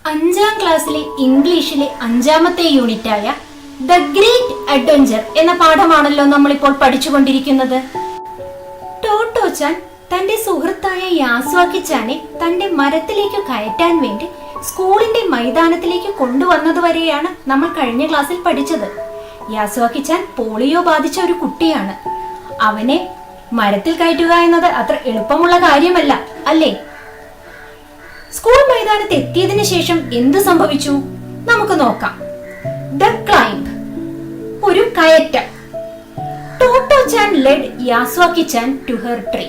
അഞ്ചാം ക്ലാസ്സിലെ ഇംഗ്ലീഷിലെ അഞ്ചാമത്തെ യൂണിറ്റായ ദ ഗ്രേറ്റ് അഡ്വഞ്ചർ എന്ന പാഠമാണല്ലോ നമ്മളിപ്പോൾ പഠിച്ചുകൊണ്ടിരിക്കുന്നത്. ടോട്ടോച്ചാൻ തന്റെ സുഹൃത്തായ യാസ്വാക്കിച്ചാനെ തന്റെ മരത്തിലേക്ക് കയറ്റാൻ വേണ്ടി സ്കൂളിന്റെ മൈതാനത്തിലേക്ക് കൊണ്ടുവന്നതുവരെയാണ് നമ്മൾ കഴിഞ്ഞ ക്ലാസ്സിൽ പഠിച്ചത്. യാസ്വാക്കിച്ചാൻ പോളിയോ ബാധിച്ച ഒരു കുട്ടിയാണ്. അവനെ മരത്തിൽ കയറ്റുക എന്നത് അത്ര എളുപ്പമുള്ള കാര്യമല്ല, അല്ലേ? സ്കൂൾ മൈതാനത്ത് എത്തിയതിനു ശേഷം എന്ത് സംഭവിച്ചു നമുക്ക് നോക്കാം. ദ ക്ലൈംബ്, ഒരു കയറ്റം. Tottochan led Yasuakichan to her tree.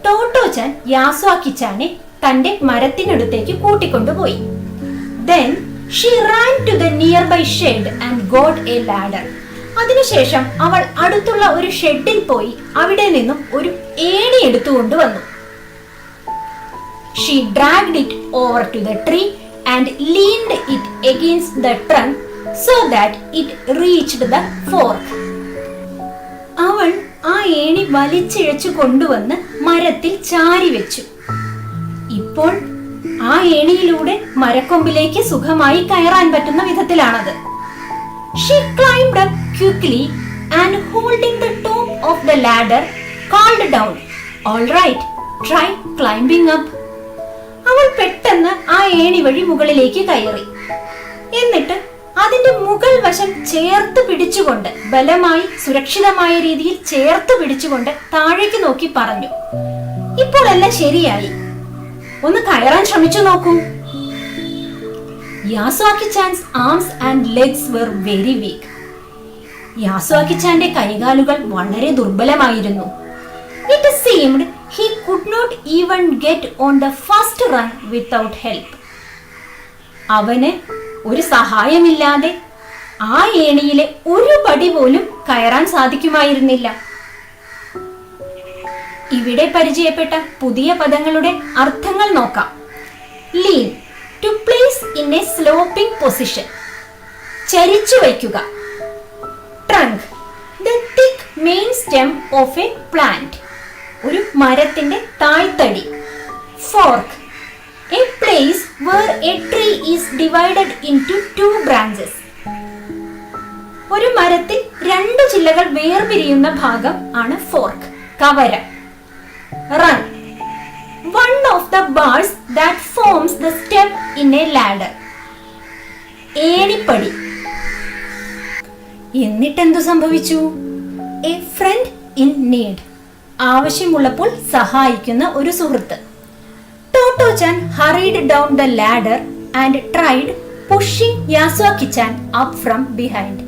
Tottochan യാസ്വാക്കിച്ചാനെ തന്റെ മരത്തിനടുത്തേക്ക് കൂട്ടിക്കൊണ്ടുപോയി. Then she ran to the nearby shed and got a ladder. അതിനുശേഷം അവൾ അടുത്തുള്ള ഒരു ഷെഡിൽ പോയി അവിടെ നിന്നും ഒരു ഏണി എടുത്തുകൊണ്ടുവന്നു. She dragged it over to the tree and leaned it against the trunk so that it reached the fork. അവൾ ആ ഏണി വലിച്ചിഴച്ചു കൊണ്ടുവന്ന് മരത്തിൽ ചാരി വെച്ചു. ഇപ്പോൾ ആ ഏണിയിലൂടെ മരക്കൊമ്പിലേക്ക് സുഖമായി കയറാൻ പറ്റുന്ന വിധത്തിലാണത്. She climbed up quickly and holding the top of the ladder called down, "All right, try climbing up." അവൾ പെട്ടെന്ന് ആ ഏണി വഴി മുകളിലേക്ക് കയറി. എന്നിട്ട് അതിന്റെ മുകൾ വശം ചേർത്ത് പിടിച്ചുകൊണ്ട്, ബലമായി സുരക്ഷിതമായ രീതിയിൽ ചേർത്ത് പിടിച്ചുകൊണ്ട് താഴേക്ക് നോക്കി പറഞ്ഞു, "ഇപ്പോൾ എല്ലാം ശരിയായി, ഒന്ന് കയറാൻ ശ്രമിച്ചു നോക്കൂ." Yasuakichan's arms and legs were very weak. യാസ്വാക്കിച്ചാന്റെ കൈകാലുകൾ വളരെ ദുർബലമായിരുന്നു. It seemed he could not even get on the first run without help. അവന് ഒരു സഹായമില്ലാതെ ആ ഏണിയിലെ ഒരു പടി പോലും കയറാൻ സാധിക്കുമായിരുന്നില്ല. ഇവിടെ പരിചയപ്പെട്ട പുതിയ പദങ്ങളുടെ അർത്ഥങ്ങൾ നോക്കാം. Lean, to place in a sloping position, ചരിച്ചു വയ്ക്കുക. Trunk, the thick main stem of a plant, ഒരു മരത്തിന്റെ തായ്തടി. Fork, a place where a tree is divided into two branches, ഒരു മരത്തിൽ രണ്ട് ചില്ലകൾ വേർപിരിയുന്ന ഭാഗം ആണ് ഫോർക്ക്, കവര. Run, one of the bars that forms the step in a ladder, ഏണിപ്പടി. എന്നിട്ടെന്തു സംഭവിച്ചു? എ ഫ്രണ്ട് ഇൻ നീഡ്, ആവശ്യമുള്ളപ്പോൾ സഹായിക്കുന്ന ഒരു സുഹൃത്ത്. Tottochan hurried down the ladder and tried pushing Yasuakichan up from behind.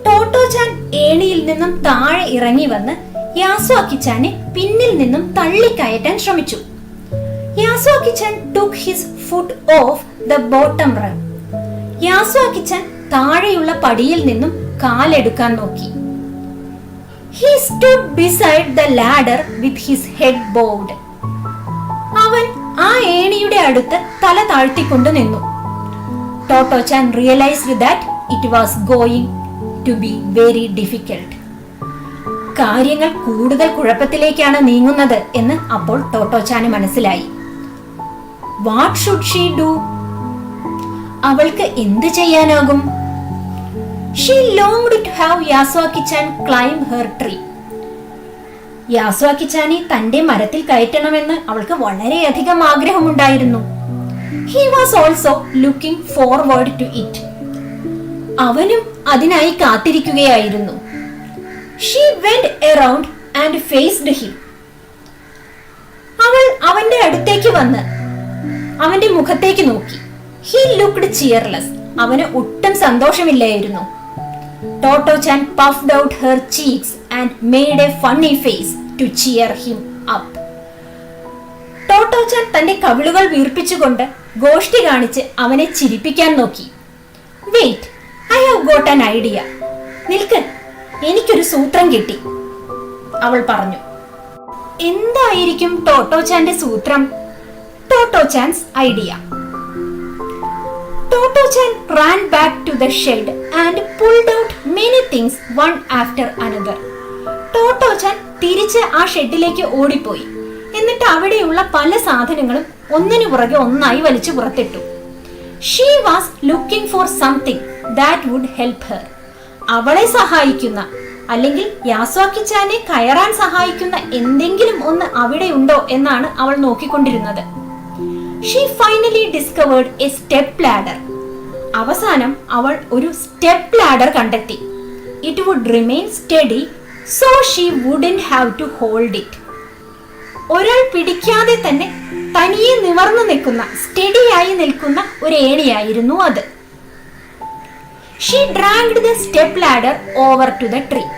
Tottochan ഏണിയിൽ നിന്നും താഴെ ഇറങ്ങി വന്ന് യാസ്വാക്കിച്ചാനെ പിന്നിൽ നിന്നും തള്ളിക്കയറ്റാൻ ശ്രമിച്ചു. യാസ്വാക്കിച്ചാൻ took his foot off the bottom rung. യാസ്വാക്കിച്ചാൻ താഴെയുള്ള പടിയിൽ നിന്നും കാലെടുക്കാൻ നോക്കി. He stood beside the ladder with his head bowed. അവൻ ആ ഏണിയുടെ അടുത്ത് തല താഴ്ത്തിക്കൊണ്ട് നിന്നു. Totto-chan realized that it was going to be very difficult. കാര്യങ്ങൾ കൂടുതൽ കുഴപ്പത്തിലേക്കാണ് നീങ്ങുന്നത് എന്ന് അപ്പോൾ ടോട്ടോച്ചാന് മനസ്സിലായി. What should she do? അവൾക്ക് എന്ത് ചെയ്യാനാകും? She longed to have യാസ്വാക്കിച്ചാൻ climb her tree. യാസ്വാക്കിച്ചാനെ തന്റെ മരത്തിൽ കയറ്റണമെന്ന് അവൾക്ക് വളരെയധികം ആഗ്രഹമുണ്ടായിരുന്നു. He was also looking forward to it. അവനും അതിനായി കാത്തിരിക്കുകയായിരുന്നു. She went around and faced him. അവൾ അവന്റെ അടുത്തേക്ക് വന്ന് അവന്റെ മുഖത്തേക്ക് നോക്കി. He looked cheerless. അവന് ഒട്ടും സന്തോഷമില്ലായിരുന്നു. Tottochan puffed out her cheeks and made a funny face to cheer him up. Totto-chan തന്റെ കവിളുകൾ വീർപ്പിച്ചുകൊണ്ട് ഗോഷ്ഠി കാണിച്ച് അവനെ ചിരിപ്പിക്കാൻ നോക്കി. Wait, I have got an idea. നിൽക്ക്, എനിക്കൊരു സൂത്രം കിട്ടി, അവൾ പറഞ്ഞു. എന്തായിരിക്കും ടോട്ടോച്ചാന്റെ സൂത്രം? Tottochan's idea. Tottochan ran back to the shed and pulled out many things one after another. Totto-chan തിരിച്ച് ആ ഷെഡിലേക്ക് ഓടിപ്പോയി. എന്നിട്ട് അവിടെയുള്ള പല സാധനങ്ങളും ഒന്നിനു പുറകെ ഒന്നായി വലിച്ചു പുറത്തിട്ടു. She was looking for something that would help her. അവളെ സഹായിക്കുന്ന അല്ലെങ്കിൽ യാസ്വാക്കിച്ചാനെ കയറാൻ സഹായിക്കുന്ന എന്തെങ്കിലും ഒന്ന് അവിടെ ഉണ്ടോ എന്നാണ് അവൾ നോക്കിക്കൊണ്ടിരുന്നത്. She finally discovered a step ladder. അവസാനം അവൾ ഒരു സ്റ്റെപ്പ് ലാഡർ കണ്ടെത്തി. It would remain steady so she wouldn't have to hold it. ഒരാൾ പിടിക്കാതെ തന്നെ തനിയെ നിവർന്നു നിൽക്കുന്ന സ്റ്റഡിയായി നിൽക്കുന്ന ഒരു ഏണിയായിരുന്നു അത്. She dragged the step ladder over to the tree.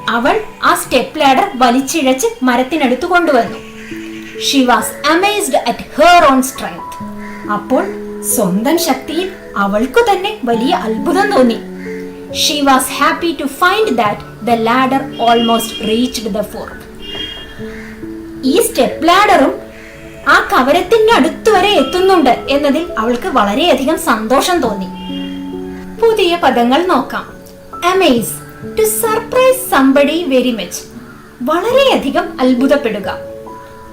അവൾ ആ സ്റ്റെപ്പ് ലാഡർ വലിച്ചിഴച്ച് മരത്തിനടുത്ത് കൊണ്ടുവന്നു. She was amazed at her own strength. അപ്പോൾ സ്വന്തം ശക്തിയിൽ അവൾക്കു തന്നെ വലിയ അത്ഭുതം തോന്നി. She was happy to find that the ladder almost reached the fork. ഈ സ്റ്റെപ്പ് ലാഡറും ആ കവരത്തിന്റെ അടുത്ത് വരെ എത്തുന്നുണ്ട് എന്നതിൽ അവൾക്ക് വളരെയധികം സന്തോഷം തോന്നി. പുതിയ പദങ്ങൾ നോക്കാം. amaze, to surprise somebody very much, വളരെയധികം അത്ഭുതപ്പെടുക.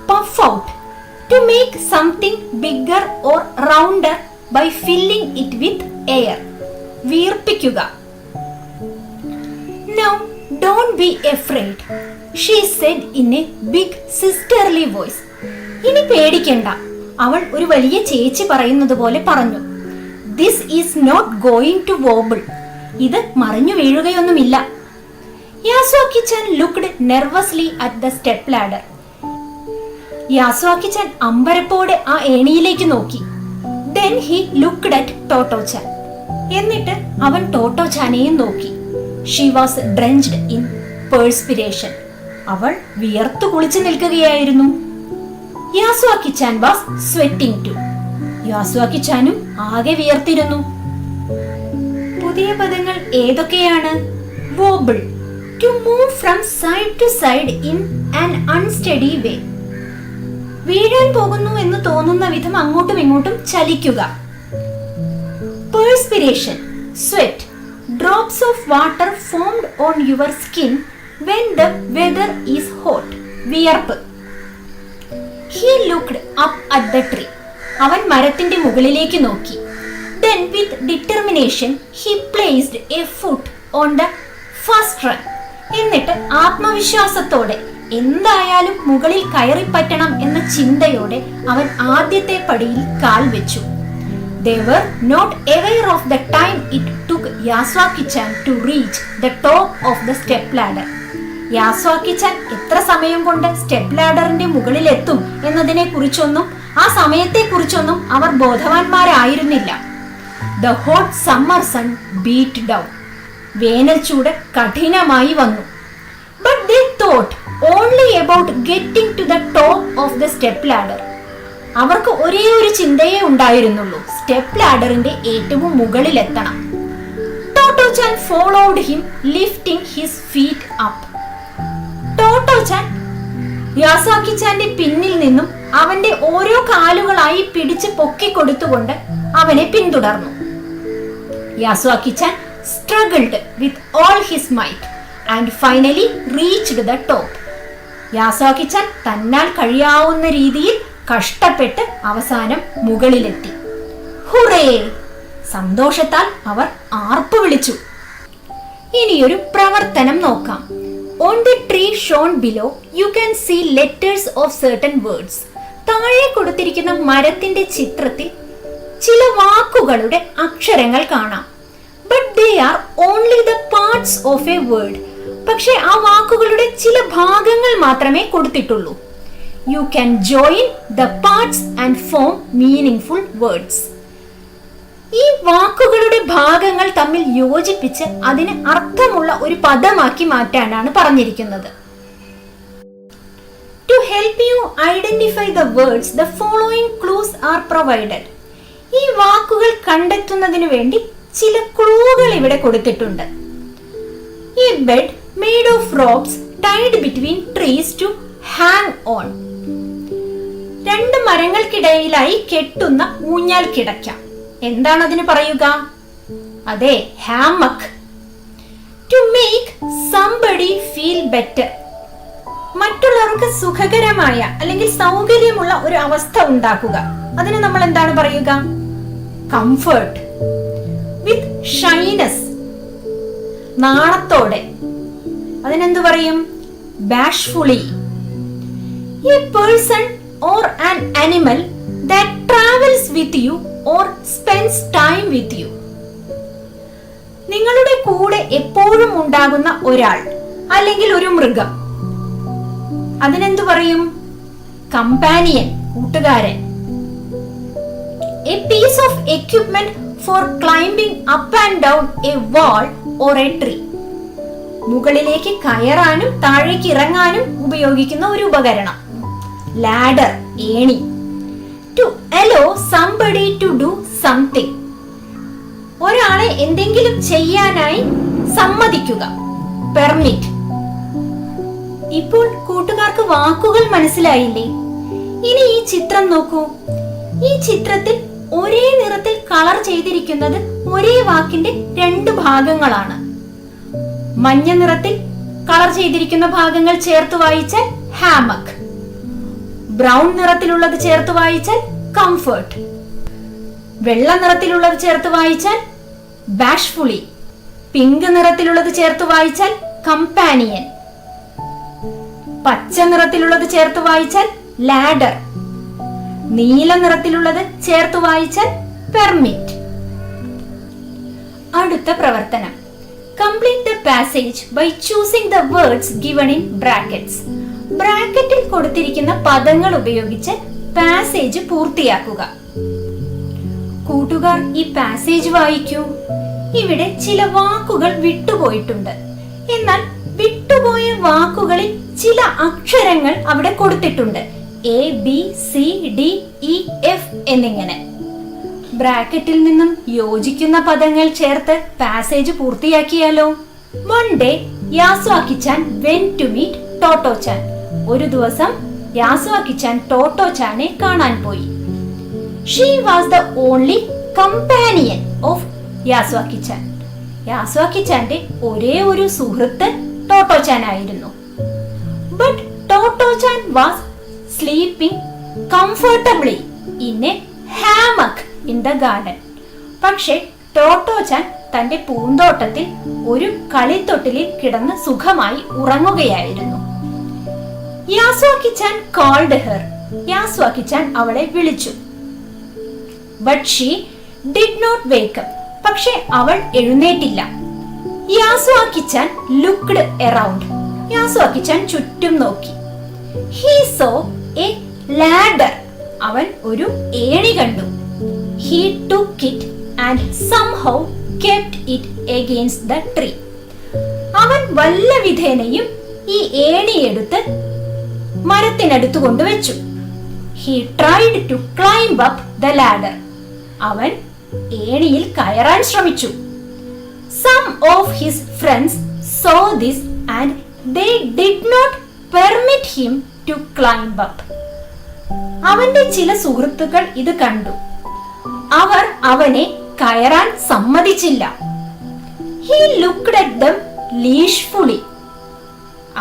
puff out, to make something bigger or rounder by filling it with air, വീർപ്പിക്കുക. now don't be afraid, she said in a big sisterly voice. ഇനി പേടിക്കണ്ട, അവൾ ഒരു വലിയ ചേച്ചി പറയുന്നത് പോലെ പറഞ്ഞു. this is not going to wobble, ഇത് മറിഞ്ഞു വീഴുകയൊന്നുമില്ല. യാസ്വാക്കി-chan looked nervously at the step ladder. യാസ്വാക്കി-chan അമ്പരപ്പോടെ ആ ഏണിയിലേക്ക് നോക്കി. then he looked at Toto-chan. എന്നിട്ട് അവൻ ടോട്ടോ-ചാനെയും നോക്കി. she was drenched in perspiration. അവൾ വിയർത്തു കുളിച്ചു നിൽക്കുകയായിരുന്നു. യാസ്വാക്കി-chan was sweating too. യാസ്വാക്കി-ചാനും ആകെ വിയർത്തിരുന്നു. പുതിയ പദങ്ങൾ ഏതൊക്കെയാണ്? wobble, to move from side to side in an unsteady way. വീഴാൻ പോകുന്നു എന്ന് തോന്നുന്ന വിധം അങ്ങോട്ടും ഇങ്ങോട്ടും ചലിക്കുക. perspiration, sweat, drops of water formed on your skin when the weather is hot. വിയർപ്പ്. he looked up at the tree. അവൻ മരത്തിന്റെ മുകളിലേക്ക് നോക്കി. then with determination he placed a foot on the first rung. എന്നിട്ട് ആത്മവിശ്വാസത്തോടെ എന്തായാലും മുകളിൽ കയറിപ്പറ്റണം എന്ന ചിന്തയോടെ അവൻ ആദ്യത്തെ പടിയിൽ കാൽ വെച്ചു. they were not aware of the time it took Yaswaki-chan to reach the top of the step ladder. യാസ്വാക്കി-chan എത്ര സമയം കൊണ്ട് സ്റ്റെപ്പ് ലാഡറിന്റെ മുകളിൽ എത്തും എന്നതിനെ കുറിച്ചൊന്നും ആ സമയത്തെ കുറിച്ചൊന്നും അവർ ബോധവാന്മാരായിരുന്നില്ല. the hot summer sun beat down. വേനൽ ചൂട് കഠിനമായി വന്നു. but they thought only about getting to the top of the step ladder. അവർക്ക് ഒരേ ഒരു ചിന്തയേ ഉണ്ടായിരുന്നുള്ളൂ, സ്റ്റെപ്പ് ലാഡറിന്റെ ഏറ്റവും മുകളിലെത്തണം. Toto-chan followed him, lifting his feet up. Toto-chan യാസ്വാക്കി-ചാന്റെ പിന്നിൽ നിന്നും അവന്റെ ഓരോ കാലുകളായി പിടിച്ച് പൊക്കിക്കൊടുത്തുകൊണ്ട് അവനെ പിന്തുടർന്നു. യാസ്വാക്കി-chan struggled with all his might and finally reached the top. യാസ്വാക്കി-chan തന്നാൽ കഴിയാവുന്ന രീതിയിൽ കഷ്ടപ്പെട്ട് അവസാനം മുകളിലെത്തി. ഹുറേ! സന്തോഷത്താൽ അവർ ആർപ്പ് വിളിച്ചു. ഇനിയൊരു പ്രവർത്തനം നോക്കാം. on the tree shown below you can see letters of certain words. താഴെ കൊടുത്തിരിക്കുന്ന മരത്തിന്റെ ചിത്രത്തിൽ ചില വാക്കുകളുടെ അക്ഷരങ്ങൾ കാണാം. but they are only the parts of a word. പക്ഷേ ആ വാക്കുകളുടെ ചില ഭാഗങ്ങൾ മാത്രമേ കൊടുത്തിട്ടുള്ളൂ. you can join the parts and form meaningful words. ഈ വാക്കുകളുടെ ഭാഗങ്ങൾ തമ്മിൽ യോജിപ്പിച്ച് അതിന് അർത്ഥമുള്ള ഒരു പദമാക്കി മാറ്റാനാണ് പറഞ്ഞിരിക്കുന്നത്. to help you identify the words, the following clues are provided. ഈ വാക്കുകൾ കണ്ടെത്തുന്നതിന് വേണ്ടി ചില ക്ലൂകൾ ഇവിടെ കൊടുത്തിട്ടുണ്ട്. a bed made of ropes tied between trees to hang on. രണ്ട് മരങ്ങൾക്കിടയിലായി കെട്ടുന്ന ഊഞ്ഞാൽ കിടക്ക. എന്താണ് അതിന് പറയുക? അതെ, ഹാമക്ക്. to make somebody feel better. മറ്റുള്ളവർക്ക് സുഖകരമായ അല്ലെങ്കിൽ സൗകര്യമുള്ള ഒരു അവസ്ഥ ഉണ്ടാക്കുക. അതിന് നമ്മൾ എന്താണ് പറയുക? കംഫർട്ട്. വിത്ത് ഷൈനസ്, നാണത്തോടെ. അതിനെന്തു പറയും? Bashfully. A person or an animal that travels with you or spends time with you. നിങ്ങളുടെ കൂടെ എപ്പോഴും ഉണ്ടാകുന്ന ഒരാൾ അല്ലെങ്കിൽ ഒരു മൃഗം, അതിനെന്തു പറയും? കമ്പാനിയൻ, കൂട്ടുകാരൻ. A piece of equipment for climbing up and down a wall or a tree. മുകളിലേക്ക് കയറാനും താഴേക്ക് ഇറങ്ങാനും ഉപയോഗിക്കുന്ന ഒരു ഉപകരണം. ലാഡർ, ഏണി. To allow somebody to do something. ഒരാളെ എന്തെങ്കിലും ചെയ്യാനായി സമ്മതിക്കുക. പെർമിറ്റ്. ഇപ്പോൾ കൂട്ടുകാർക്ക് വാക്കുകൾ മനസ്സിലായില്ലേ? ഇനി ഈ ചിത്രം നോക്കൂ. ഈ ചിത്രത്തിൽ ഒരേ നിറത്തിൽ കളർ ചെയ്തിരിക്കുന്നത് ഒരേ വാക്കിന്റെ രണ്ട് ഭാഗങ്ങളാണ്. മഞ്ഞ നിറത്തിൽ കളർ ചെയ്തിരിക്കുന്ന ഭാഗങ്ങൾ ചേർത്ത് വായിച്ചാൽ ഹാമക്. ബ്രൗൺ നിറത്തിലുള്ളത് ചേർത്ത് വായിച്ചാൽ കംഫർട്ട്. വെള്ള നിറത്തിലുള്ളത് ചേർത്ത് വായിച്ചാൽ ബാഷ്ഫുള്ളി. പിങ്ക് നിറത്തിലുള്ളത് ചേർത്ത് വായിച്ചാൽ കമ്പാനിയൻ. പച്ച നിറത്തിലുള്ളത് ചേർത്ത് വായിച്ചാൽ ലാഡർ. നീല നിറത്തിലുള്ളത് ചേർത്ത് വായിച്ചാൽ പെർമിറ്റ്. അടുത്ത പ്രവർത്തനം. Complete the passage by choosing the words given in brackets. ബ്രാക്കറ്റിൽ കൊടുത്തിരിക്കുന്ന പദങ്ങൾ ഉപയോഗിച്ച് പാസേജ് പൂർത്തിയാക്കുക. കൂട്ടുകാർ ഈ പാസേജ് വായിക്കൂ. ഇവിടെ ചില വാക്കുകൾ വിട്ടുപോയിട്ടുണ്ട്. എന്നാൽ വിട്ടുപോയ വാക്കുകളിൽ ചില അക്ഷരങ്ങൾ അവിടെ കൊടുത്തിട്ടുണ്ട്. A, B, C, D, E, F എന്നിങ്ങനെ. ബ്രാക്കറ്റിൽ നിന്നും യോജിക്കുന്ന പദങ്ങൾ ചേർത്ത് പാസേജ് പൂർത്തിയാക്കിയാലോ? One day Yasuaki chan went to meet Totto chan. ഒരു ദിവസം യാസ്വാക്കിച്ചാൻ ടോട്ടോച്ചാനെ കാണാൻ പോയി. She was the only companion of Yasuaki chan. യാസ്വാക്കിച്ചാന്റെ ഒരേ ഒരു സുഹൃത്ത് ടോട്ടോച്ചാൻ ആയിരുന്നു. But Totto chan was sleeping comfortably in a hammock in the garden. പക്ഷെ ടോട്ടോച്ചാൻ തന്റെ പൂന്തോട്ടത്തിൽ ഒരു കളിത്തൊട്ടിലിൽ കിടന്ന് സുഖമായി ഉറങ്ങുകയായിരുന്നു. യാസ്വാക്കിച്ചാൻ കോൾഡ് ഹെർ. യാസ്വാക്കിച്ചാൻ അവളെ വിളിച്ചു. But she did not wake up. പക്ഷെ അവൾ എഴുന്നേറ്റില്ല. Yasuaki chan looked around. യാസ്വാക്കിച്ചാൻ ചുറ്റും നോക്കി. He saw a ladder. അവൻ ഒരു ഏണി കണ്ടു. He took it and somehow kept it against the tree. അവൻ വല്ല വിധേനയും ഈ ഏണി എടുത്ത് മരത്തിനടുത്ത് കൊണ്ടുവച്ചു. He tried to climb up the ladder. അവൻ ഏണിയിൽ കയറാൻ ശ്രമിച്ചു. Some of his friends saw this and they did not permit him to climb up. അവന്റെ ചില സുഹൃത്തുക്കൾ ഇത് കണ്ടു. അവർ അവനെ കയറാൻ സമ്മതിച്ചില്ല. He looked at them leashfully.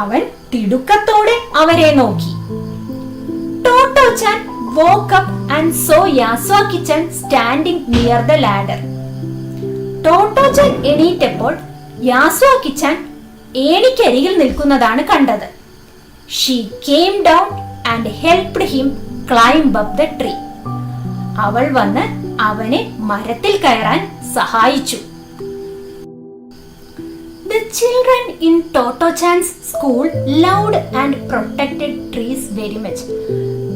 അവൻ തിടുക്കത്തോടെ അവരെ നോക്കി. Totto chan woke up and saw Yasuaki chan standing near the ladder. Totto chan എണീറ്റപ്പോൾ യാസ്വാക്കിച്ചാൻ ഏണിക്കരികിൽ നിൽക്കുന്നതാണ് കണ്ടത്. She came down and helped him climb up the tree. അവൾ വന്ന് അവനെ മരത്തിൽ കയറാൻ സഹായിച്ചു. The children in Totochan's school loved and protected trees very much.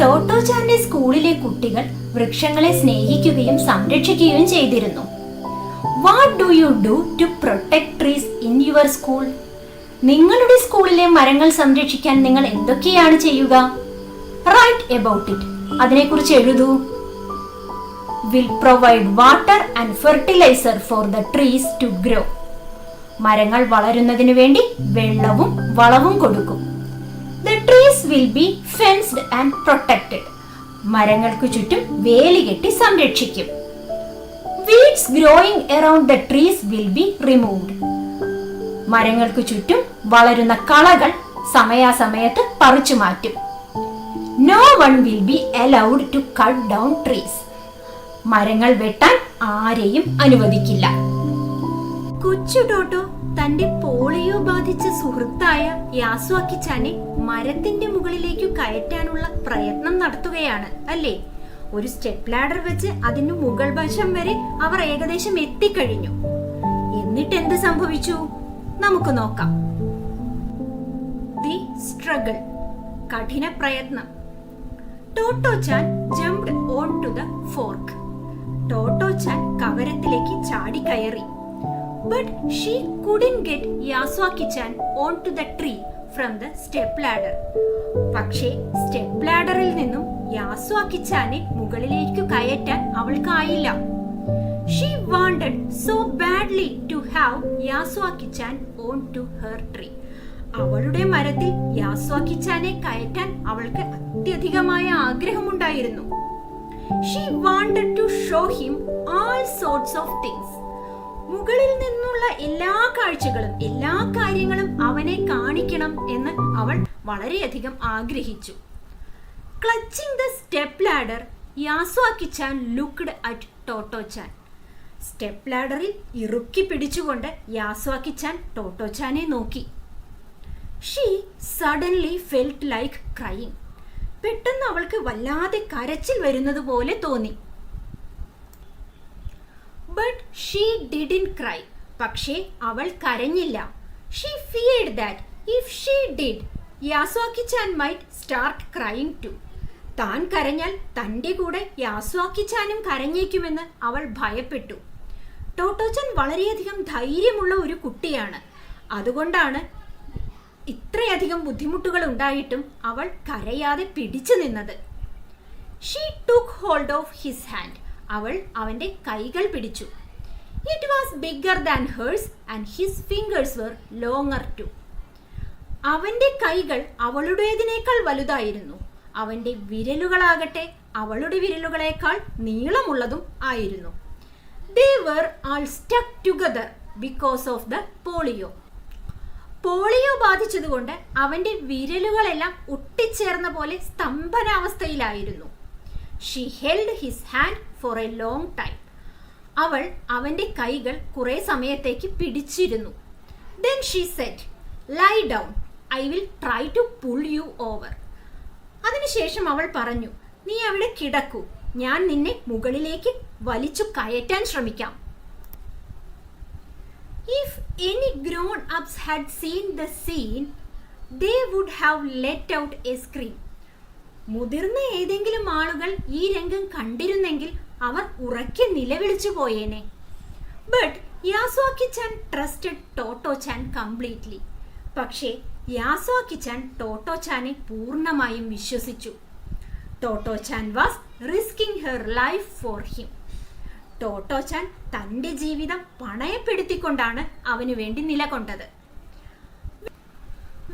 ടോട്ടോച്ചാന്റെ സ്കൂളിലെ കുട്ടികൾ വൃക്ഷങ്ങളെ സ്നേഹിക്കുകയും സംരക്ഷിക്കുകയും ചെയ്തിരുന്നു. What do you do to protect trees in your school? നിങ്ങളുടെ സ്കൂളിലെ മരങ്ങൾ സംരക്ഷിക്കാൻ നിങ്ങൾ എന്തൊക്കെയാണ് ചെയ്യുക? Write about it. അതിനെക്കുറിച്ച് എഴുതൂ. Will provide water and fertilizer for the trees to grow. മരങ്ങൾ വളരുന്നതിന് വേണ്ടി വെള്ളവും വളവും കൊടുക്കും. The trees will be fenced and protected. മരങ്ങൾക്ക് ചുറ്റും വേലി കെട്ടി സംരക്ഷിക്കും. Weeds growing around the trees will be removed. മരങ്ങൾക്ക് ചുറ്റും വളരുന്ന കളകൾ സമയാസമയത്ത് പറിച്ചു മാറ്റും. No one will be allowed to cut down trees. മരങ്ങൾ വെട്ടാൻ ആരെയും അനുവദിക്കില്ല. കൊച്ചു ടോട്ടോ തന്റെ പോളിയോ ബാധിച്ച സുഹൃത്തായ യാസ്വാക്കിച്ചാനെ മരത്തിന്റെ മുകളിലേക്ക് കയറ്റാനുള്ള പ്രയത്നം നടത്തുകയാണ് അല്ലേ? ഒരു സ്റ്റെപ്പ് ലാഡർ വെച്ച് അതിന്റെ മുകൾ വശം വരെ അവർ ഏകദേശം എത്തിക്കഴിഞ്ഞു. എന്നിട്ട് എന്ത് സംഭവിച്ചു? നമുക്ക് നോക്കാം. ദി സ്ട്രഗിൾ, കഠിന പ്രയത്നം. Totto chan jumped on to the fork. Totto chan കവരത്തിലേക്ക് ചാടി കയറി. But she couldn't get Yasuaki-chan onto the tree from the step ladder. പക്ഷേ സ്റ്റെപ്പ് ലാഡറിൽ നിന്നും യാസ്വാക്കി-ചാനെ മുകളിലേക്ക് കയറ്റാൻ അവൾക്കായില്ല. She wanted so badly to have Yasuaki-chan onto her tree. അവളുടെ മരത്തിൽ യാസ്വാക്കി-ചാനെ കയറ്റാൻ അവൾക്ക് അത്യധികമായ ആഗ്രഹമുണ്ടായിരുന്നു. She wanted to show him all sorts of things. മുകളിൽ നിന്നുള്ള എല്ലാ കാഴ്ചകളും എല്ലാ കാര്യങ്ങളും അവനെ കാണിക്കണം എന്ന് അവൾ വളരെയധികം ആഗ്രഹിച്ചു. Clutching the step ladder, Yasuaki chan looked at Totto chan. Step ലാഡറിൽ ഇറുക്കി പിടിച്ചുകൊണ്ട് യാസ്വാക്കി-ചാൻ ടോട്ടോ-ചാനെ നോക്കി. She suddenly felt like crying. പെട്ടെന്ന് അവൾക്ക് വല്ലാതെ കരച്ചിൽ വരുന്നത് പോലെ തോന്നി. But she didn't cry. പക്ഷേ അവൾ കരഞ്ഞില്ല. She feared that if she did, Yasuaki-chan might start crying too. താൻ കരഞ്ഞാൽ തൻ്റെ കൂടെ യാസ്വാക്കി-ചാനും കരഞ്ഞേക്കുമെന്ന് അവൾ ഭയപ്പെട്ടു. ടോട്ടോ-ചാൻ വളരെയധികം ധൈര്യമുള്ള ഒരു കുട്ടിയാണ്. അതുകൊണ്ടാണ് ഇത്രയധികം ബുദ്ധിമുട്ടുകൾ ഉണ്ടായിട്ടും അവൾ കരയാതെ പിടിച്ചു നിന്നത്. She took hold of his hand. അവൾ അവന്റെ കൈകൾ പിടിച്ചു. It was bigger than hers and his fingers were longer too. അവന്റെ കൈകൾ അവളുടേതിനേക്കാൾ വലുതായിരുന്നു. അവന്റെ വിരലുകളാകട്ടെ അവളുടെ വിരലുകളേക്കാൾ നീളമുള്ളതും ആയിരുന്നു. They were all stuck together because of the polio. Polio ബാധിച്ചതുകൊണ്ട് അവന്റെ വിരലുകളെല്ലാം ഒട്ടിച്ചേർന്ന പോലെ സ്തംഭനാവസ്ഥയിലായിരുന്നു. She held his hand for a long time. അവൾ അവന്റെ കൈകൾ കുറെ സമയത്തേക്ക് പിടിച്ചിരുന്നു. Then she said, "Lie down. I will try to pull you over." അതിനുശേഷം അവൾ പറഞ്ഞു, നീ അവിടെ കിടക്കൂ, ഞാൻ നിന്നെ മുകളിലേക്ക് വലിച്ചു കയറ്റാൻ ശ്രമിക്കാം. If any grown-ups had seen the scene, they would have let out a scream. മുതിർന്ന ഏതെങ്കിലും ആളുകൾ ഈ രംഗം കണ്ടിരുന്നെങ്കിൽ അവർ ഉറക്കെ നിലവിളിച്ചു പോയേനെ. But Yasuaki chan trusted Totto chan completely. പക്ഷേ യാസ്വാക്കി-ചാൻ ടോട്ടോ-ചാനെ പൂർണ്ണമായും വിശ്വസിച്ചു. Totto chan was risking her life for him. Totto chan തൻ്റെ ജീവിതം പണയപ്പെടുത്തിക്കൊണ്ടാണ് അവനു വേണ്ടി നിലകൊണ്ടത്.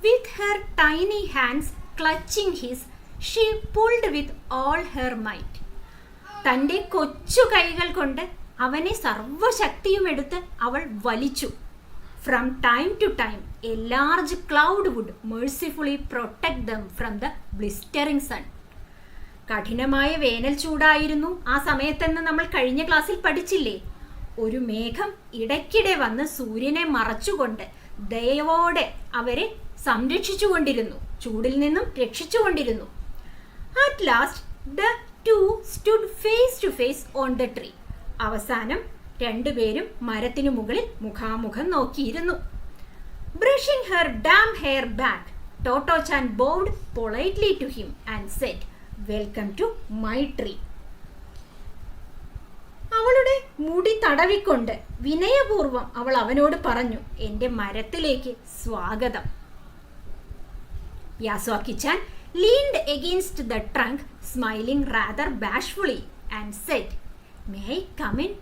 With her tiny hands clutching his, she pulled with all her might. തൻ്റെ കൊച്ചു കൈകൾ കൊണ്ട് അവനെ സർവശക്തിയും എടുത്ത് അവൾ വലിച്ചു. From time to time, a large cloud would mercifully protect them from the blistering sun. കഠിനമായ വേനൽ ചൂടായിരുന്നു ആ സമയത്തെന്ന് നമ്മൾ കഴിഞ്ഞ ക്ലാസ്സിൽ പഠിച്ചില്ലേ? ഒരു മേഘം ഇടയ്ക്കിടെ വന്ന് സൂര്യനെ മറച്ചുകൊണ്ട് ദയവോടെ അവരെ സംരക്ഷിച്ചുകൊണ്ടിരുന്നു, ചൂടിൽ നിന്നും രക്ഷിച്ചുകൊണ്ടിരുന്നു. At last, the two stood face to face on the tree. അവസാനം രണ്ടുപേരും മരത്തിനു മുകളിൽ മുഖാമുഖം നോക്കിയിരുന്നു. Brushing her damp hair back, Toto-chan bowed politely to him and said, "Welcome to my tree." അവളുടെ മുടി തടവിക്കൊണ്ട് വിനയപൂർവ്വം അവൾ അവനോട് പറഞ്ഞു, എൻ്റെ മരത്തിലേക്ക് സ്വാഗതം. യാസ്വാക്കി-chan leaned against the trunk, smiling rather bashfully, and said, "May I come in?"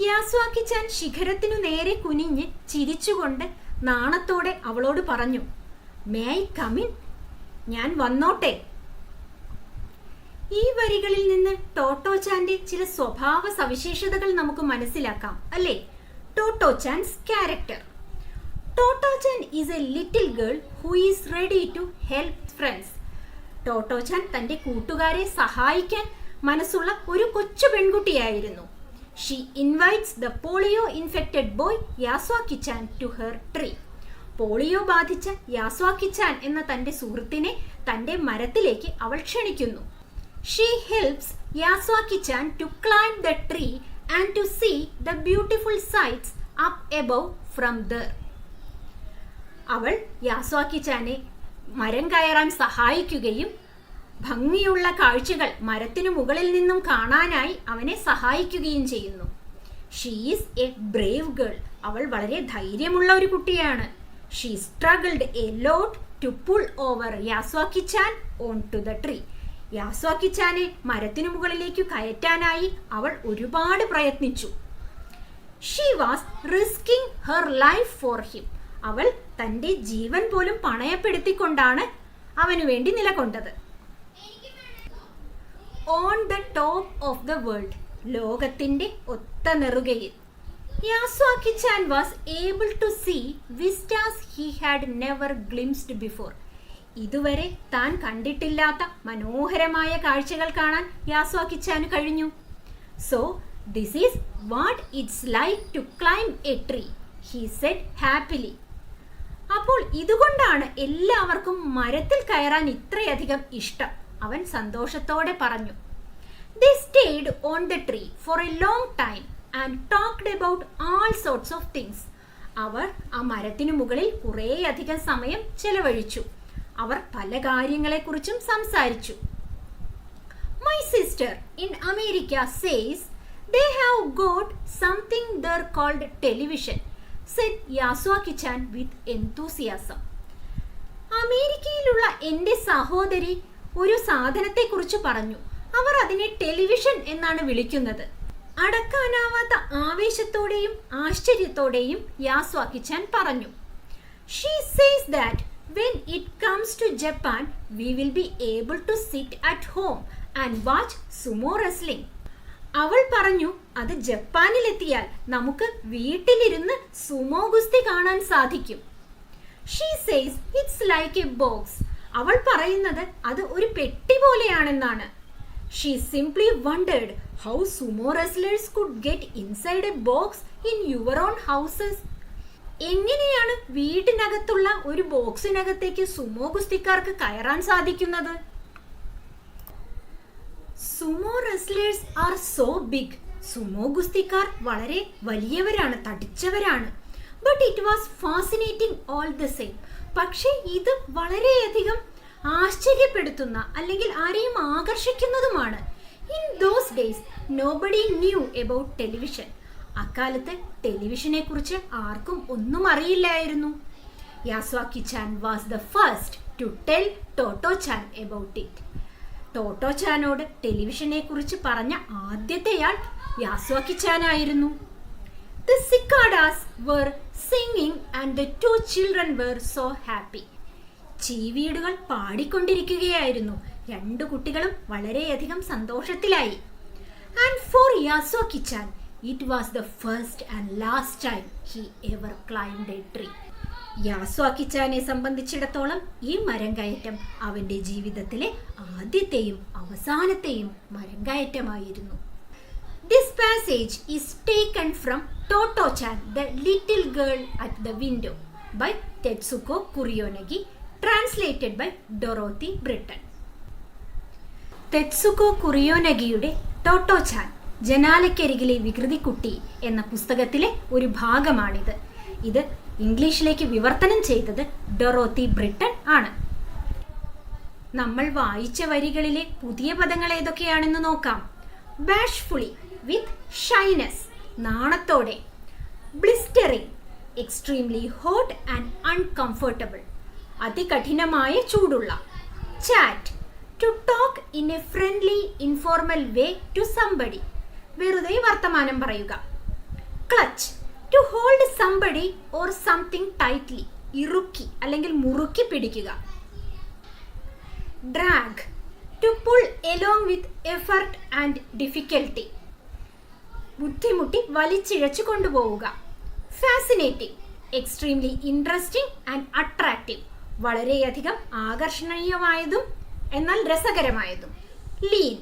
യാസ്വാക്കി-chan ശിഖരത്തിനു നേരെ കുനിഞ്ഞ് ചിരിച്ചുകൊണ്ട് നാണത്തോടെ അവളോട് പറഞ്ഞു, "May I come in?" ഞാൻ വന്നോട്ടെ. ഈ വരികളിൽ നിന്ന് ടോട്ടോ-ചാന്റെ ചില സ്വഭാവ സവിശേഷതകൾ നമുക്ക് മനസ്സിലാക്കാം അല്ലേ? ടോട്ടോ-ചാൻസ് character. Toto-chan is a little girl who is ready to help friends. Totto chan തൻ്റെ കൂട്ടുകാരെ സഹായിക്കാൻ മനസ്സുള്ള ഒരു കൊച്ചു പെൺകുട്ടിയായിരുന്നു. She invites the polio infected boy Yasuaki chan to her tree. Polio ബാധിച്ച യാസ്വാക്കി-ചാൻ എന്ന തന്റെ സുഹൃത്തിനെ തന്റെ മരത്തിലേക്ക് അവൾ ക്ഷണിക്കുന്നു. She helps Yasuaki chan to climb the tree and to see the beautiful sights up above from there. അവൾ യാസ്വാക്കി-ചാനെ മരം കയറാൻ സഹായിക്കുകയും ഭംഗിയുള്ള കാഴ്ചകൾ മരത്തിനു മുകളിൽ നിന്നും കാണാനായി അവനെ സഹായിക്കുകയും ചെയ്യുന്നു. She is a brave girl. അവൾ വളരെ ധൈര്യമുള്ള ഒരു കുട്ടിയാണ്. She struggled a lot to pull over Yasuaki chan on to the tree. യാസ്വാക്കി-ചാനെ മരത്തിനു മുകളിലേക്ക് കയറ്റാനായി അവൾ ഒരുപാട് പ്രയത്നിച്ചു. She was risking her life for him. അവൾ തന്റെ ജീവൻ പോലും പണയപ്പെടുത്തിക്കൊണ്ടാണ് അവനു വേണ്ടി നിലകൊണ്ടത്. On the top of the world, ലോകത്തിന്റെ ഒത്ത നെറുകയിൽ, Yasuaki chan was able to see vistas he had never glimpsed before. ഇതുവരെ താൻ കണ്ടിട്ടില്ലാത്ത മനോഹരമായ കാഴ്ചകൾ കാണാൻ യാസ്വാക്കി-ചാന് കഴിഞ്ഞു. So this is what it's like to climb a tree, he said happily. അപ്പോൾ ഇതുകൊണ്ടാണ് എല്ലാവർക്കും മരത്തിൽ കയറാൻ ഇത്രയധികം ഇഷ്ടം, അവൻ സന്തോഷത്തോടെ പറഞ്ഞു. They stayed on the tree for a long time and talked about all sorts of things. അവർ ആ മരത്തിനു മുകളിൽ കുറേയധികം സമയം ചെലവഴിച്ചു. അവർ പല കാര്യങ്ങളെക്കുറിച്ചും സംസാരിച്ചു. My sister in America says they have got something there called television, said Yasuaki-chan with enthusiasm. അമേരിക്കയിലുള്ള എൻ്റെ സഹോദരി ഒരു സാധനത്തെക്കുറിച്ച് പറഞ്ഞു. അവർ അതിനെ ടെലിവിഷൻ എന്നാണ് വിളിക്കുന്നത്. അടക്കാനാവാത്ത ആവേശത്തോടെയും ആശ്ചര്യത്തോടെയും യാസ്വാക്കി-ചാൻ പറഞ്ഞു. She says that when it comes to Japan, we will be able to sit at home and watch sumo wrestling. അവൾ പറഞ്ഞു, അത് ജപ്പാനിലെത്തിയാൽ നമുക്ക് വീട്ടിലിരുന്ന് സുമോ ഗുസ്തി കാണാൻ സാധിക്കും. She says it's like a box. അവൾ പറയുന്നത് അത് ഒരു പെട്ടി പോലെയാണെന്നാണ്. She simply wondered how sumo wrestlers could get inside a box in your own houses. എങ്ങനെയാണ് വീട്ടിനകത്തുള്ള ഒരു ബോക്സിനകത്തേക്ക് സുമോ ഗുസ്തിക്കാർക്ക് കയറാൻ സാധിക്കുന്നത്? Sumo wrestlers are so big. Sumo ഗുസ്തിക്കാർ വളരെ വലിയവരാണ്, തടിച്ചവരാണ്. But it was fascinating all the same. പക്ഷേ ഇത് വളരെയധികം ആശ്ചര്യപ്പെടുത്തുന്ന അല്ലെങ്കിൽ ആരെയും ആകർഷിക്കുന്നതുമാണ്. In those days nobody knew about television. അക്കാലത്ത് ടെലിവിഷനെ കുറിച്ച് ആർക്കും ഒന്നും അറിയില്ലായിരുന്നു. Yasuaki chan was the first to tell Totto chan about it. ടോട്ടോ-ചാനോട് ടെലിവിഷനെ കുറിച്ച് പറഞ്ഞ ആദ്യത്തെയാൾ യാസ്വാക്കി-ചാൻ ആയിരുന്നു. The cicadas were singing and the two children were so happy. ചീവീടുകൾ പാടിക്കൊണ്ടിരിക്കുകയായിരുന്നു. രണ്ടു കുട്ടികളും വളരെയധികം സന്തോഷത്തിലായി. And for Yasuaki-chan, it was the first and last time he ever climbed a tree. യാസ്വാക്കി-ചാനെ സംബന്ധിച്ചിടത്തോളം ഈ മരം കയറ്റം അവന്റെ ജീവിതത്തിലെ ആദ്യത്തെയും അവസാനത്തെയും മരം കയറ്റമായിരുന്നു. This passage is taken from Toto-chan, the Little Girl at the Window by Tetsuko Kurionagi, translated by Dorothy Britton. തെത്സുകോ കുറിയോനഗിയുടെ ടോട്ടോ-ചാൻ ജനാലക്കരികിലെ വികൃതിക്കുട്ടി എന്ന പുസ്തകത്തിലെ ഒരു ഭാഗമാണിത്. ഇത് ഇംഗ്ലീഷിലേക്ക് വിവർത്തനം ചെയ്തത് ഡൊറോത്തി ബ്രിട്ടൺ ആണ്. നമ്മൾ വായിച്ച വരികളിലെ പുതിയ പദങ്ങൾ ഏതൊക്കെയാണെന്ന് നോക്കാം. ബാഷ്ഫുള്ളി വിത്ത് ഷൈനസ്, നാണത്തോടെ. Blistering, extremely hot and uncomfortable, അതികഠിനമായ ചൂടുള്ള. Chat, to talk in a friendly informal way to somebody, വെറുതെ വർത്തമാനം പറയുക. Clutch, to hold somebody or something tightly, ഇറുക്കി അല്ലെങ്കിൽ മുറുക്കി പിടിക്കുക. Drag, to pull along with effort and difficulty, ബുദ്ധിമുട്ടി വലിച്ചിഴച്ചു കൊണ്ടുപോവുക. Fascinating, extremely interesting and attractive, വളരെയധികം ആകർഷണീയമായതും എന്നാൽ രസകരമായതും. Lean,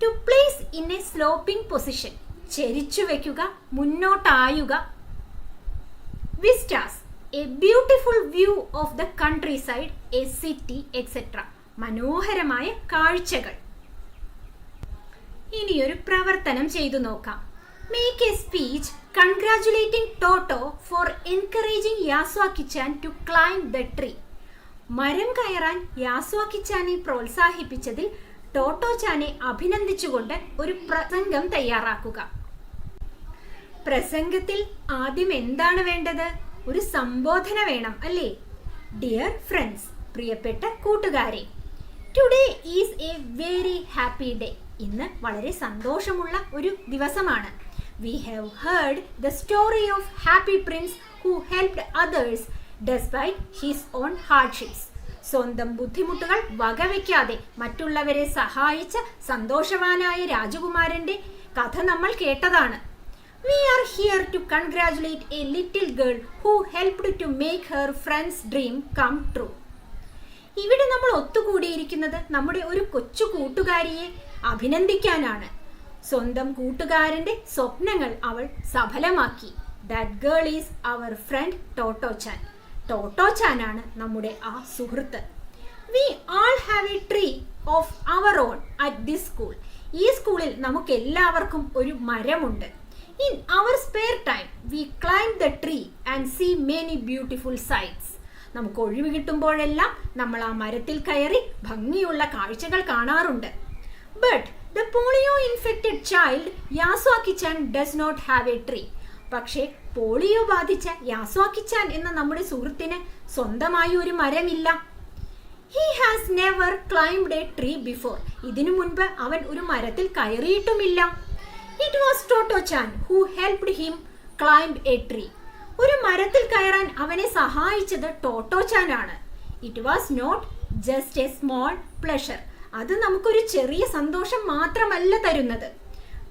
to place in a sloping position, ചെരിച്ചു വെക്കുക, മുന്നോട്ടായുക. Vistas, A beautiful view of the countryside, a city, etcetera. മനോഹരമായ കാഴ്ചകൾ. ഇനിയൊരു പ്രവർത്തനം ചെയ്തു നോക്കാം. Make a speech congratulating Totto for encouraging Yasuaki chan to climb the tree. മരം കയറാൻ യാസ്വാക്കിച്ചാനെ പ്രോത്സാഹിപ്പിച്ചതിൽ ടോട്ടോച്ചാനെ അഭിനന്ദിച്ചുകൊണ്ട് ഒരു പ്രസംഗം തയ്യാറാക്കുക. പ്രസംഗത്തിൽ ആദ്യം എന്താണ് വേണ്ടത്? ഒരു സംബോധന വേണം, അല്ലേ? ഡിയർ ഫ്രണ്ട്സ്, പ്രിയപ്പെട്ട കൂട്ടുകാരെ, today is A very happy day. ഇന്ന് വളരെ സന്തോഷമുള്ള ഒരു ദിവസമാണ്. We have heard the story of Happy Prince who helped others despite his own hardships. സ്വന്തം ബുദ്ധിമുട്ടുകൾ വകവയ്ക്കാതെ മറ്റുള്ളവരെ സഹായിച്ച സന്തോഷവാനായ രാജകുമാരന്റെ കഥ നമ്മൾ കേട്ടതാണ്. We are here to congratulate a little girl who helped to make her friend's dream come true. ഇവിടെ നമ്മൾ ഒത്തുകൂടിയിരിക്കുന്നത് നമ്മുടെ ഒരു കൊച്ചു കൂട്ടുകാരിയെ അഭിനന്ദിക്കാനാണ്. സ്വന്തം കൂട്ടുകാരന്റെ സ്വപ്നങ്ങൾ അവൾ സഫലമാക്കി. That girl is our friend Totto chan. ടോട്ടോച്ചാനാണ് നമ്മുടെ ആ സുഹൃത്ത്. We all have a tree of our own at this school. ഈ സ്കൂളിൽ നമുക്ക് എല്ലാവർക്കും ഒരു മരമുണ്ട്. In our spare time we climb the tree and see many beautiful sights. നമുക്ക് ഒഴിവ് കിട്ടുമ്പോഴെല്ലാം നമ്മൾ ആ മരത്തിൽ കയറി ഭംഗിയുള്ള കാഴ്ചകൾ കാണാറുണ്ട്. But the polio infected child യാസ്വാക്കിച്ചാൻ does not have a tree. പക്ഷേ പോളിയോ ബാധിച്ച യാസ്വാക്കിച്ചാൻ എന്ന നമ്മുടെ സുഹൃത്തിന് സ്വന്തമായി ഒരു മരമില്ല. He has never climbed a tree before. ഇതിനു മുൻപ് അവൻ ഒരു മരത്തിൽ കയറിയിട്ടുമില്ല. It was Toto-chan who helped him climb a tree. ഒരു മരത്തിൽ കയറാൻ അവനെ സഹായിച്ചത് ടോട്ടോച്ചാൻ ആണ്. It was not just a small pleasure. അത് നമുക്കൊരു ചെറിയ സന്തോഷം മാത്രമല്ല തരുന്നത്.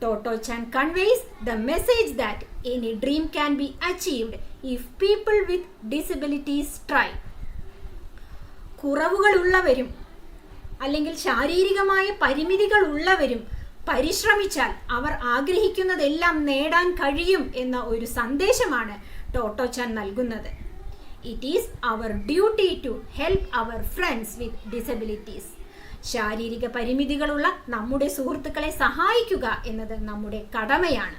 Totto chan conveys the message that any dream can be achieved if people with disabilities try. കുറവുകളുള്ളവരും അല്ലെങ്കിൽ ശാരീരികമായ പരിമിതികൾ ഉള്ളവരും പരിശ്രമിച്ചാൽ അവർ ആഗ്രഹിക്കുന്നതെല്ലാം നേടാൻ കഴിയും എന്ന ഒരു സന്ദേശമാണ് ടോട്ടോച്ചാൻ നൽകുന്നത്. It is our duty to help our friends with disabilities. ശാരീരിക പരിമിതികളുള്ള നമ്മുടെ സുഹൃത്തുക്കളെ സഹായിക്കുക എന്നത് നമ്മുടെ കടമയാണ്.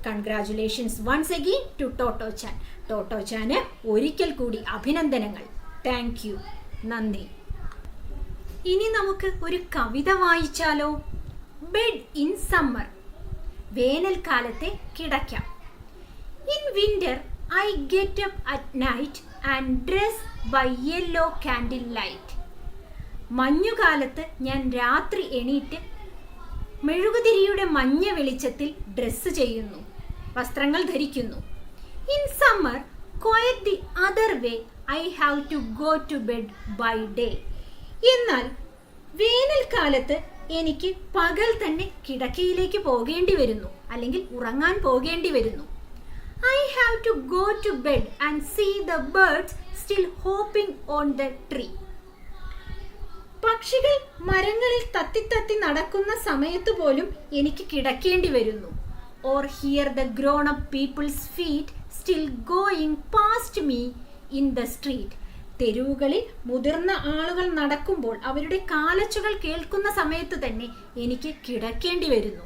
Congratulations once again to Totto chan. ടോട്ടോച്ചാന് ഒരിക്കൽ കൂടി അഭിനന്ദനങ്ങൾ. Thank you. നന്ദി. ഇനി നമുക്ക് ഒരു കവിത വായിച്ചാലോ? Bed in summer. വേനൽക്കാലത്തെ കിടക്ക. In winter I get up at night and dress by yellow candle light. മഞ്ഞുകാലത്ത് ഞാൻ രാത്രി എണീറ്റ് മെഴുകുതിരിയുടെ മഞ്ഞ വെളിച്ചത്തിൽ ഡ്രസ്സ് ചെയ്യുന്നു, വസ്ത്രങ്ങൾ ധരിക്കുന്നു. In summer quite the other way I have to go to bed by day. എന്നാൽ വേനൽക്കാലത്ത് എനിക്ക് പകൽ തന്നെ കിടക്കയിലേക്ക് പോകേണ്ടി വരുന്നു, അല്ലെങ്കിൽ ഉറങ്ങാൻ പോകേണ്ടി വരുന്നു. I have to go to bed and see the birds still hopping on the tree. പക്ഷികൾ മരങ്ങളിൽ തത്തി നടക്കുന്ന സമയത്ത് പോലും എനിക്ക് കിടക്കേണ്ടി വരുന്നു. Or hear the grown up people's feet still going past me in the street. തെരുവുകളിൽ മുതിർന്ന ആളുകൾ നടക്കുമ്പോൾ അവരുടെ കാലച്ചുകൾ കേൾക്കുന്ന സമയത്ത് തന്നെ എനിക്ക് കിടക്കേണ്ടി വരുന്നു.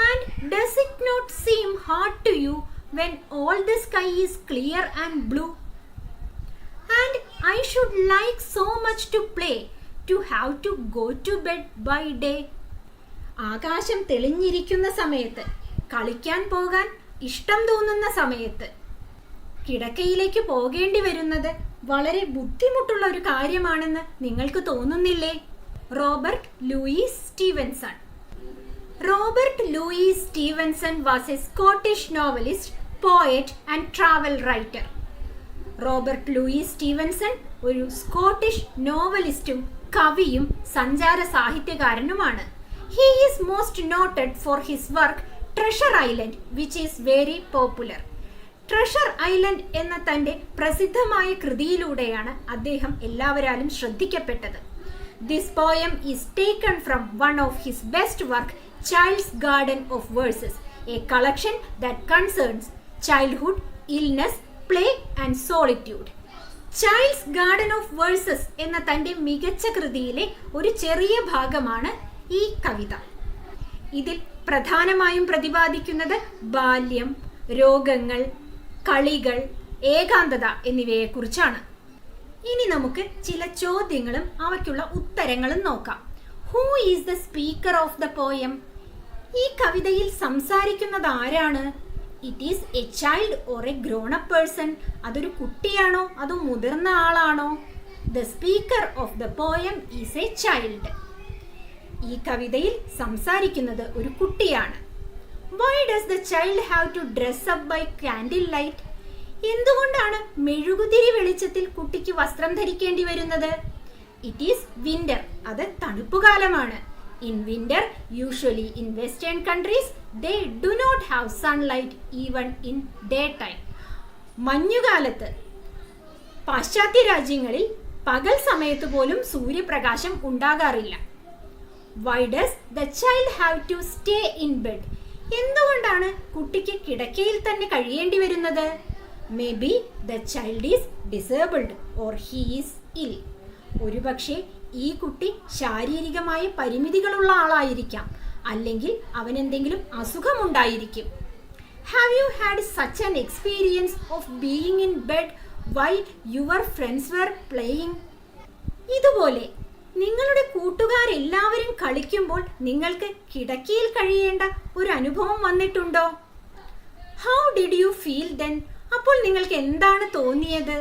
And does it not seem hard to you when all the sky is clear and blue? And I should like so much to play to have to go to bed by day. ആകാശം തെളിഞ്ഞിരിക്കുന്ന സമയത്ത്, കളിക്കാൻ പോകാൻ ഇഷ്ടം തോന്നുന്ന സമയത്ത് കിടക്കയിലേക്ക് പോകേണ്ടി വരുന്നത് വളരെ ബുദ്ധിമുട്ടുള്ള ഒരു കാര്യമാണെന്ന് നിങ്ങൾക്ക് തോന്നുന്നില്ലേ? Robert Louis Stevenson. Robert Louis Stevenson was a Scottish novelist, poet and travel writer. Robert Louis Stevenson ഒരു സ്കോട്ടിഷ് നോവലിസ്റ്റും കവിയും സഞ്ചാര സാഹിത്യകാരനുമാണ്. He is most noted for his work Treasure Island, which is very popular. Treasure Island എന്ന തൻ്റെ പ്രസിദ്ധമായ കൃതിയിലൂടെയാണ് അദ്ദേഹം എല്ലാവരാലും ശ്രദ്ധിക്കപ്പെട്ടത്. This poem is taken from one of his best work, Child's Garden of Verses, a collection that concerns childhood, illness, play and solitude. Child's garden of versus എന്ന തൻ്റെ മികച്ച കൃതിയിലെ ഒരു ചെറിയ ഭാഗമാണ് ഈ കവിത. ഇതിൽ പ്രധാനമായും പ്രതിപാദിക്കുന്നത് ബാല്യം, രോഗങ്ങൾ, കളികൾ, ഏകാന്തത എന്നിവയെക്കുറിച്ചാണ്. ഇനി നമുക്ക് ചില ചോദ്യങ്ങളും അവയ്ക്കുള്ള ഉത്തരങ്ങളും നോക്കാം. Who is the speaker of the poem? ഈ കവിതയിൽ സംസാരിക്കുന്നത് ആരാണ്? It is a child or a grown up person? അതൊരു കുട്ടിയാണോ അതോ മുതിർന്ന ആളാണോ? The speaker of the poem is a child. ഈ കവിതയിൽ സംസാരിക്കുന്നത് ഒരു കുട്ടിയാണ്. Why does the child have to dress up by candle light? എന്തുകൊണ്ടാണ് മെഴുകുതിരി വെളിച്ചത്തിൽ കുട്ടിക്ക് വസ്ത്രം ധരിക്കേണ്ടി വരുന്നത്? It is winter. അത് തണുപ്പുകാലമാണ്. In winter, usually in western countries, they do not have sunlight even in daytime. മഞ്ഞുകാലത്ത് പാശ്ചാത്യ രാജ്യങ്ങളിൽ പകൽ സമയത്ത് പോലും സൂര്യപ്രകാശം ഉണ്ടാകാറില്ല. Why does the child have to stay in bed? എന്തുകൊണ്ടാണ് കുട്ടിക്ക് കിടക്കയിൽ തന്നെ കഴിയേണ്ടി വരുന്നത്? Maybe the child is disabled or he is ill. ഒരുപക്ഷെ ഈ കുട്ടി ശാരീരികമായ പരിമിതികളുള്ള ആളായിരിക്കാം, അല്ലെങ്കിൽ അവൻ എന്തെങ്കിലും അസുഖമുണ്ടായിരിക്കും. Have you had such an experience of being in bed while your friends were playing? ഇതുപോലെ നിങ്ങളുടെ കൂട്ടുകാരെല്ലാവരും കളിക്കുമ്പോൾ നിങ്ങൾക്ക് കിടക്കയിൽ കഴിയേണ്ട ഒരു അനുഭവം വന്നിട്ടുണ്ടോ? How did you feel then? അപ്പോൾ നിങ്ങൾക്ക് എന്താണ് തോന്നിയത്?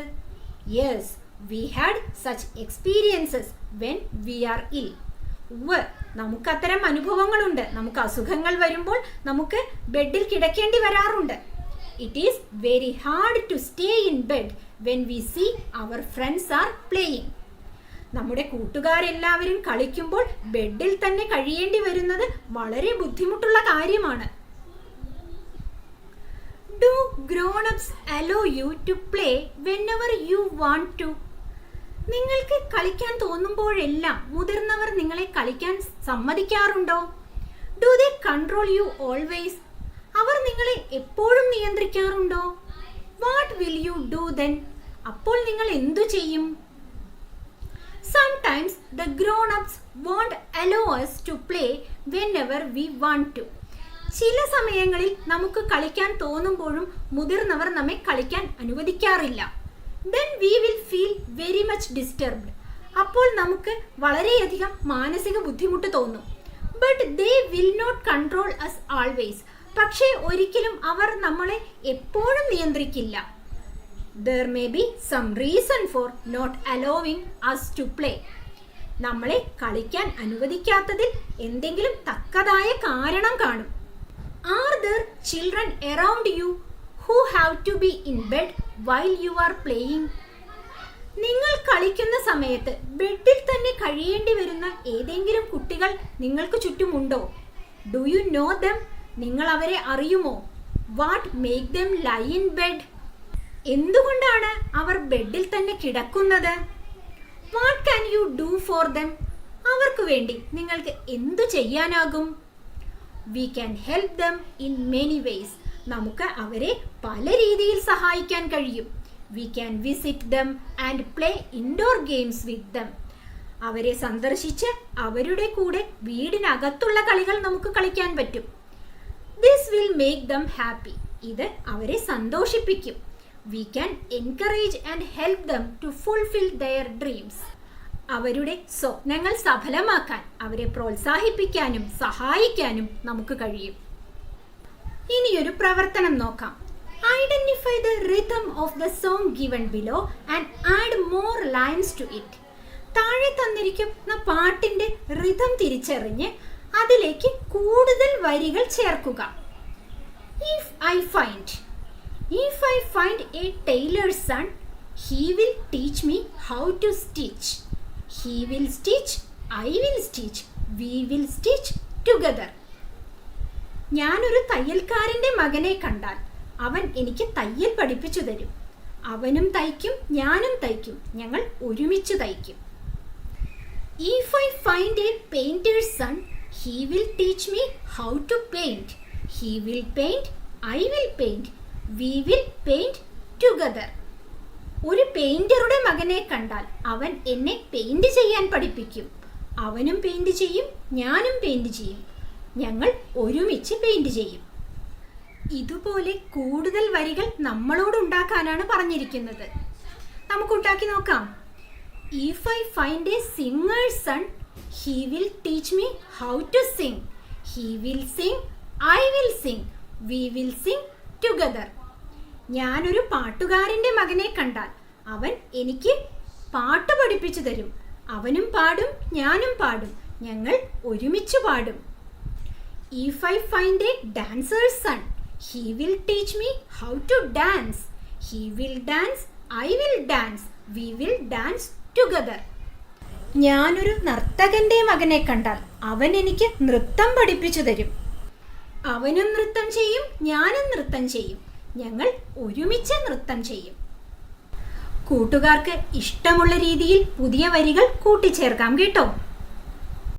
Yes, we had such experiences when we are ill. നമുക്ക് അത്തരം അനുഭവങ്ങളുണ്ട്. നമുക്ക് അസുഖങ്ങൾ വരുമ്പോൾ നമുക്ക് ബെഡിൽ കിടക്കേണ്ടി വരാറുണ്ട്. It is very hard to stay in bed when we see our friends are playing. നമ്മുടെ കൂട്ടുകാരെല്ലാവരും കളിക്കുമ്പോൾ ബെഡിൽ തന്നെ കഴിയേണ്ടി വരുന്നത് വളരെ ബുദ്ധിമുട്ടുള്ള കാര്യമാണ്. Do grown-ups allow you to play whenever you want to? നിങ്ങൾക്ക് കളിക്കാൻ തോന്നുമ്പോഴെല്ലാം മുതിർന്നവർ നിങ്ങളെ കളിക്കാൻ സമ്മതിക്കാറുണ്ടോ? Do they control you always? അവർ നിങ്ങളെ എപ്പോഴും നിയന്ത്രിക്കാറുണ്ടോ? What will you do then? അപ്പോൾ നിങ്ങൾ എന്തു ചെയ്യും? Sometimes the grown-ups won't allow us to play whenever we want to. ചില സമയങ്ങളിൽ നമുക്ക് കളിക്കാൻ തോന്നുമ്പോഴും മുതിർന്നവർ നമ്മെ കളിക്കാൻ അനുവദിക്കാറില്ല. Then we will feel very much disturbed. അപ്പോൾ നമുക്ക് വളരെയധികം മാനസിക ബുദ്ധിമുട്ട് തോന്നും. But they will not control us always. പക്ഷേ ഒരിക്കലും അവർ നമ്മളെ എപ്പോഴും നിയന്ത്രിക്കില്ല. There may be some reason for not allowing us to play. നമ്മളെ കളിക്കാൻ അനുവദിക്കാത്തതിൽ എന്തെങ്കിലും തക്കതായ കാരണം കാണും. Are there children around you who have to be in bed while you are playing? നിങ്ങൾ കളിക്കുന്ന സമയത്ത് ബെഡിൽ തന്നെ കഴിയേണ്ടി വരുന്ന ഏതെങ്കിലും കുട്ടികൾ നിങ്ങൾക്ക് ചുറ്റുമുണ്ടോ? Do you know them? നിങ്ങൾ അവരെ അറിയുമോ? What make them lie in bed? എന്തുകൊണ്ടാണ് അവർ ബെഡിൽ തന്നെ കിടക്കുന്നത്? What can you do for them? അവർക്ക് വേണ്ടി നിങ്ങൾക്ക് എന്തു ചെയ്യാനാകും? We can help them in many ways. നമുക്ക് അവരെ പല രീതിയിൽ സഹായിക്കാൻ കഴിയും. We can visit them and play indoor games with them. അവരെ സന്ദർശിച്ച് അവരുടെ കൂടെ വീടിനകത്തുള്ള കളികൾ നമുക്ക് കളിക്കാൻ പറ്റും. This will make dum happy. ഇത് അവരെ സന്തോഷിപ്പിക്കും. We can encourage and help them to fulfil their dreams. അവരുടെ സ്വപ്നങ്ങൾ സഫലമാക്കാൻ അവരെ പ്രോത്സാഹിപ്പിക്കാനും സഹായിക്കാനും നമുക്ക് കഴിയും. ഇനിയൊരു പ്രവർത്തനം നോക്കാം. Identify the rhythm of the song given below and add more lines to it. താഴെ തന്നിരിക്കുന്ന പാട്ടിന്റെ റിതം തിരിച്ചറിഞ്ഞ് അതിലേക്ക് കൂടുതൽ വരികൾ ചേർക്കുക. If I find a tailor's son, he will teach me how to stitch. He will stitch, I will stitch, we will stitch together. ഞാനൊരു തയ്യൽക്കാരൻ്റെ മകനെ കണ്ടാൽ അവൻ എനിക്ക് തയ്യൽ പഠിപ്പിച്ചു തരും. അവനും തയ്ക്കും, ഞാനും തയ്ക്കും, ഞങ്ങൾ ഒരുമിച്ച് തയ്ക്കും. If I find a painter's son, He will teach me how to paint. He will paint. I will paint. We will paint together. ഒരു പെയിന്ററുടെ മകനെ കണ്ടാൽ അവൻ എന്നെ പെയിന്റ് ചെയ്യാൻ പഠിപ്പിക്കും. അവനും പെയിന്റ് ചെയ്യും, ഞാനും പെയിന്റ് ചെയ്യും. ഞങ്ങൾ ഒരുമിച്ച് പെയിന്റ് ചെയ്യും. ഇതുപോലെ കൂടുതൽ വരികൾ നമ്മളോട് ഉണ്ടാക്കാനാണ് പറഞ്ഞിരിക്കുന്നത്. നമുക്ക് ഉണ്ടാക്കി നോക്കാം. If I find a singer's son, he will teach me how to sing. He will sing, I will sing. We will sing together. ഞാനൊരു പാട്ടുകാരൻ്റെ മകനെ കണ്ടാൽ അവൻ എനിക്ക് പാട്ട് പഠിപ്പിച്ചു തരും. അവനും പാടും, ഞാനും പാടും. ഞങ്ങൾ ഒരുമിച്ച് പാടും. If I find a dancer's son, he will teach me how to dance. He will dance, I will dance. We will dance together. ഞാനൊരു നർത്തകന്റെ മകനെ കണ്ടാൽ അവൻ എനിക്ക് നൃത്തം പഠിപ്പിച്ചു തരും. അവനും നൃത്തം ചെയ്യും, ഞാനും നൃത്തം ചെയ്യും. ഞങ്ങൾ ഒരുമിച്ച് നൃത്തം ചെയ്യും. കൂട്ടുകാർക്ക് ഇഷ്ടമുള്ള രീതിയിൽ പുതിയ വരികൾ കൂട്ടിച്ചേർക്കാം കേട്ടോ.